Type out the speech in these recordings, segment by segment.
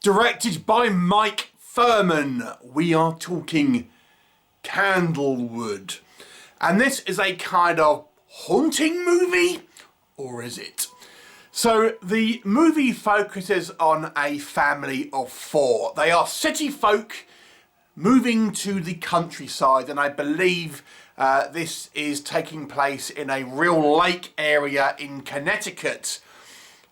directed by Mike Furman. We are talking Candlewood. And this is a kind of haunting movie, or is it? So the movie focuses on a family of four. They are city folk moving to the countryside, and I believe this is taking place in a real lake area in Connecticut.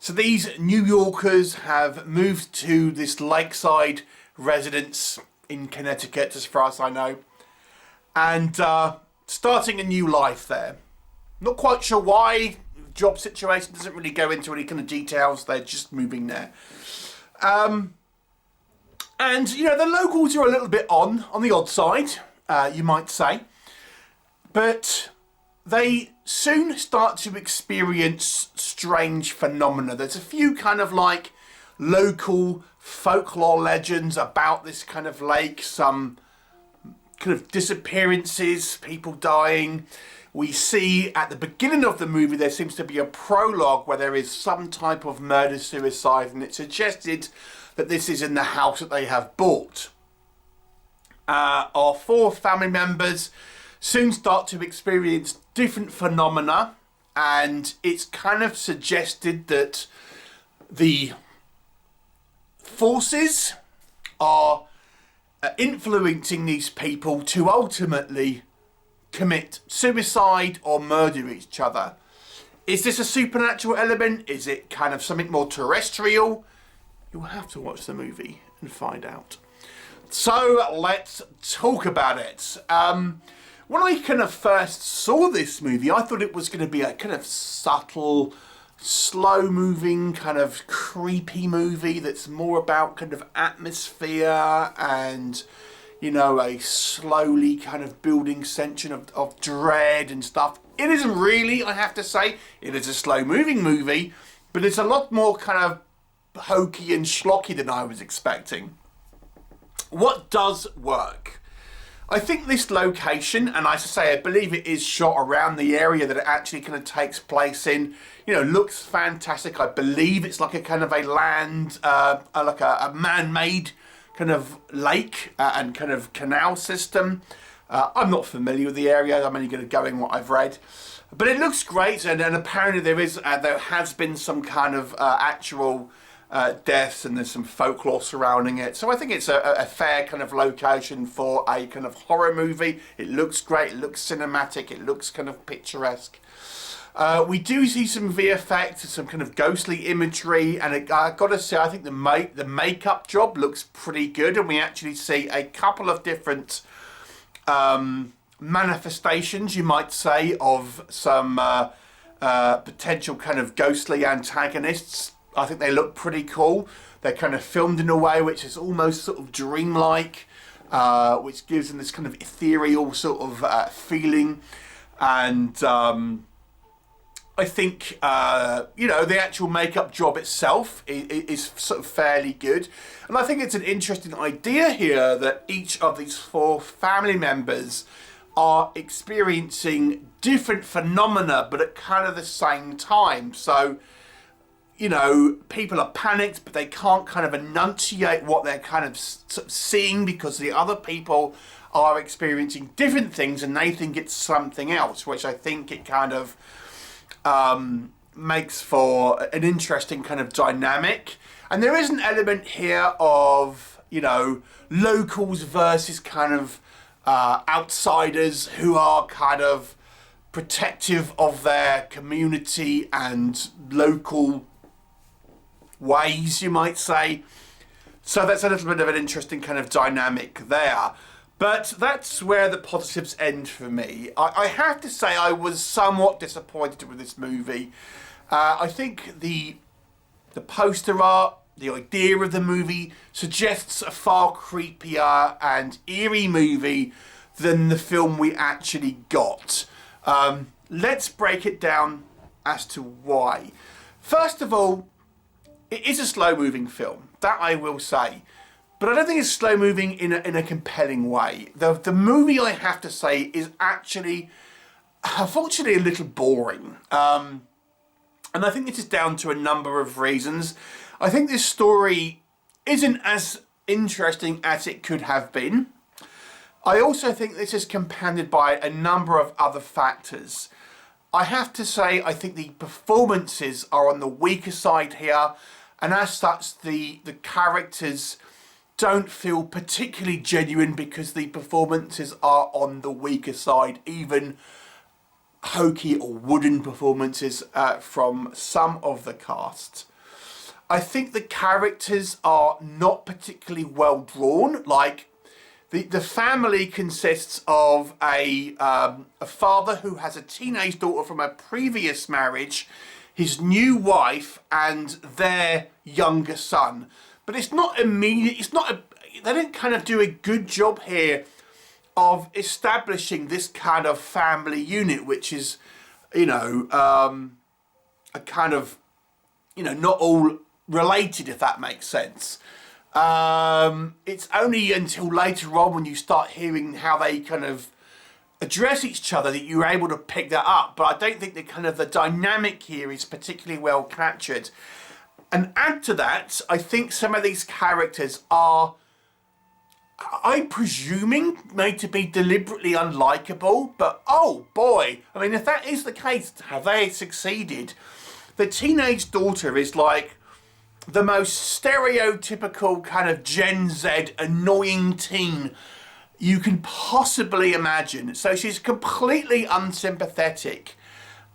So these New Yorkers have moved to this lakeside residence in Connecticut, as far as I know, and starting a new life there. Not quite sure why. Job situation doesn't really go into any kind of details. They're just moving there. And, you know, the locals are a little bit on the odd side, you might say. But they soon start to experience strange phenomena. There's a few kind of like local folklore legends about this kind of lake. Some kind of disappearances, people dying. We see at the beginning of the movie there seems to be a prologue where there is some type of murder-suicide, and it's suggested that this is in the house that they have bought. Our four family members soon start to experience different phenomena, and it's kind of suggested that the forces are influencing these people to ultimately commit suicide or murder each other. Is this a supernatural element? Is it kind of something more terrestrial? You'll have to watch the movie and find out. So let's talk about it. When I kind of first saw this movie, I thought it was going to be a kind of subtle, slow-moving, kind of creepy movie that's more about kind of atmosphere and, you know, a slowly kind of building tension of dread and stuff. It isn't really, I have to say. It is a slow-moving movie, but it's a lot more kind of hokey and schlocky than I was expecting. What does work? I think this location, and as I say, I believe it is shot around the area that it actually kind of takes place in, you know, looks fantastic. I believe it's like a kind of a land, like a man-made kind of lake and kind of canal system. I'm not familiar with the area. I'm only going to go in what I've read. But it looks great, and apparently there has been some kind of actual deaths, and there's some folklore surrounding it. So I think it's a fair kind of location for a kind of horror movie. It looks great, it looks cinematic, it looks kind of picturesque. We do see some VFX, some kind of ghostly imagery, and I've got to say, I think the makeup job looks pretty good, and we actually see a couple of different manifestations, you might say, of some potential kind of ghostly antagonists. I think they look pretty cool. They're kind of filmed in a way which is almost sort of dreamlike, which gives them this kind of ethereal sort of feeling. And I think, you know, the actual makeup job itself is sort of fairly good. And I think it's an interesting idea here that each of these four family members are experiencing different phenomena, but at kind of the same time. So, you know, people are panicked, but they can't kind of enunciate what they're kind of sort of seeing, because the other people are experiencing different things and they think it's something else, which I think it kind of makes for an interesting kind of dynamic. And there is an element here of, you know, locals versus kind of outsiders who are kind of protective of their community and local ways, you might say. So that's a little bit of an interesting kind of dynamic there. But that's where the positives end for me. I have to say I was somewhat disappointed with this movie. I think the poster art, the idea of the movie suggests a far creepier and eerie movie than the film we actually got. Let's break it down as to why. First of all, it is a slow-moving film, that I will say. But I don't think it's slow-moving in a compelling way. The movie, I have to say, is actually, unfortunately, a little boring. And I think this is down to a number of reasons. I think this story isn't as interesting as it could have been. I also think this is compounded by a number of other factors. I have to say, I think the performances are on the weaker side here, and as such, the characters don't feel particularly genuine because the performances are on the weaker side, even hokey or wooden performances from some of the cast. I think the characters are not particularly well drawn. Like, the family consists of a father who has a teenage daughter from a previous marriage, his new wife, and their younger son. But it's not immediate. They don't kind of do a good job here of establishing this kind of family unit, which is, a kind of, not all related, if that makes sense. It's only until later on when you start hearing how they kind of address each other that you're able to pick that up. But I don't think the dynamic here is particularly well captured. And add to that, I think some of these characters are, I'm presuming, made to be deliberately unlikable. But oh boy, I mean, if that is the case, have they succeeded? The teenage daughter is like the most stereotypical kind of Gen Z annoying teen you can possibly imagine. So she's completely unsympathetic,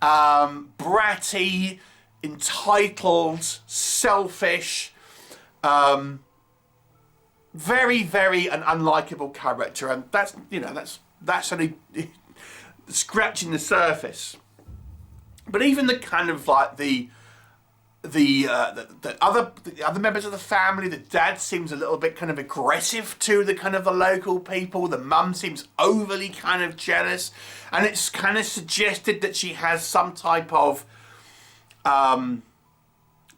bratty, entitled, selfish, very, very an unlikable character, and that's only scratching the surface. But even the kind of like the other members of the family, the dad seems a little bit kind of aggressive to the kind of the local people. The mum seems overly kind of jealous, and it's kind of suggested that she has some type of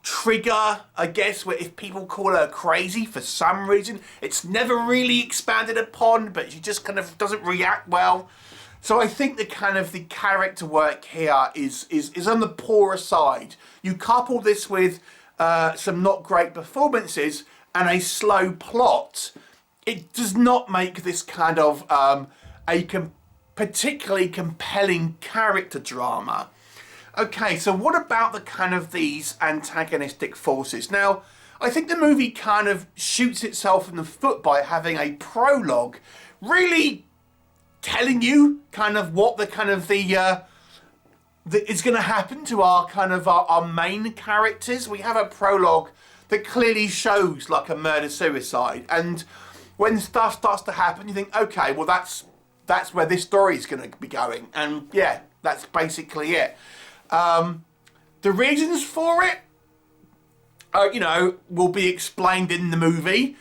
trigger, I guess, where if people call her crazy for some reason. It's never really expanded upon, but she just kind of doesn't react well. So I think the character work here is on the poorer side. You couple this with some not great performances and a slow plot, it does not make this kind of particularly compelling character drama. Okay, so what about the kind of these antagonistic forces? Now, I think the movie kind of shoots itself in the foot by having a prologue, really telling you kind of what the is going to happen to our main characters. We have a prologue that clearly shows like a murder-suicide, and when stuff starts to happen, you think, okay, well that's where this story is going to be going, and yeah, that's basically it. The reasons for it, will be explained in the movie.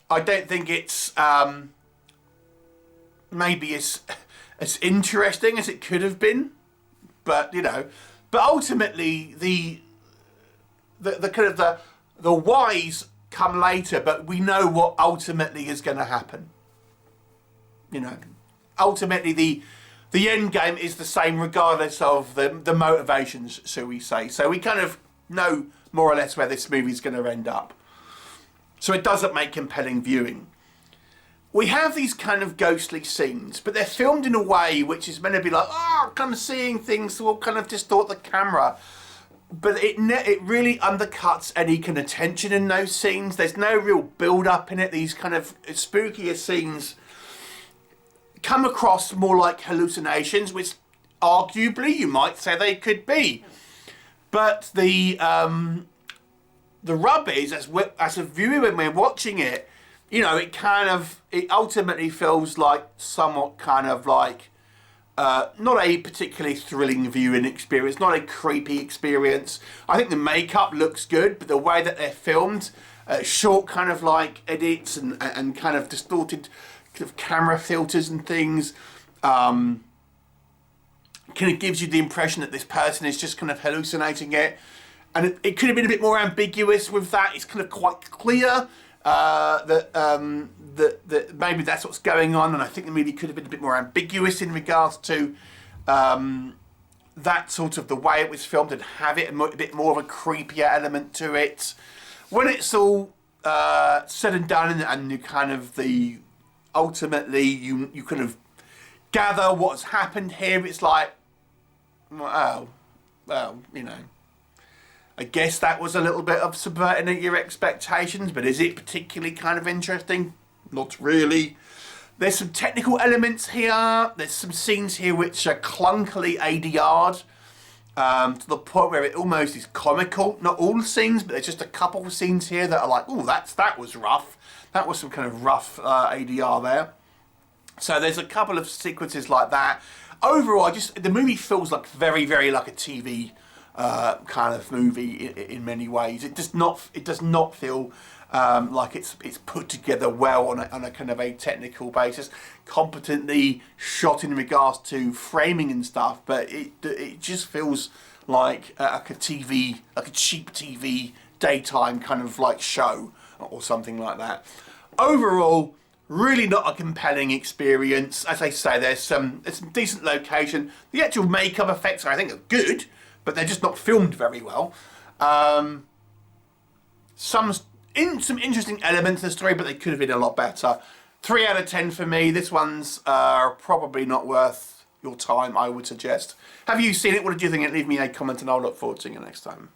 I don't think it's maybe as interesting as it could have been, but ultimately the whys come later, but we know what ultimately is going to happen. Ultimately the end game is the same regardless of the motivations, shall we say. So we kind of know more or less where this movie is going to end up. So it doesn't make compelling viewing. We have these kind of ghostly scenes, but they're filmed in a way which is meant to be like, kind of seeing things will kind of distort the camera. But it really undercuts any kind of tension in those scenes. There's no real build-up in it. These kind of spookier scenes come across more like hallucinations, which arguably you might say they could be. But the rub is, as a viewer when we're watching it, it ultimately feels like somewhat kind of like not a particularly thrilling viewing experience, not a creepy experience. I think the makeup looks good, but the way that they're filmed, short kind of like edits and kind of distorted kind of camera filters and things, kind of gives you the impression that this person is just kind of hallucinating it. And it could have been a bit more ambiguous with that. It's kind of quite clear that maybe that's what's going on, and I think the movie could have been a bit more ambiguous in regards to that sort of the way it was filmed and have it a bit more of a creepier element to it. When it's all said and done, and you kind of ultimately you kind of gather what's happened here, it's like, oh, well, you know, I guess that was a little bit of subverting your expectations, but is it particularly kind of interesting? Not really. There's some technical elements here. There's some scenes here which are clunkily ADR'd to the point where it almost is comical. Not all the scenes, but there's just a couple of scenes here that are like, oh, that was rough. That was some kind of rough ADR there. So there's a couple of sequences like that. Overall, the movie feels like very, very like a TV kind of movie in many ways. It does not feel like it's put together well on a kind of a technical basis, competently shot in regards to framing and stuff. But it just feels like a TV, like a cheap TV daytime kind of like show or something like that. Overall, really not a compelling experience. As I say, there's some decent location. The actual makeup effects, I think, are good, but they're just not filmed very well. Some interesting elements of the story, but they could have been a lot better. 3 out of 10 for me. This one's probably not worth your time, I would suggest. Have you seen it? What did you think? Leave me a comment and I'll look forward to seeing you next time.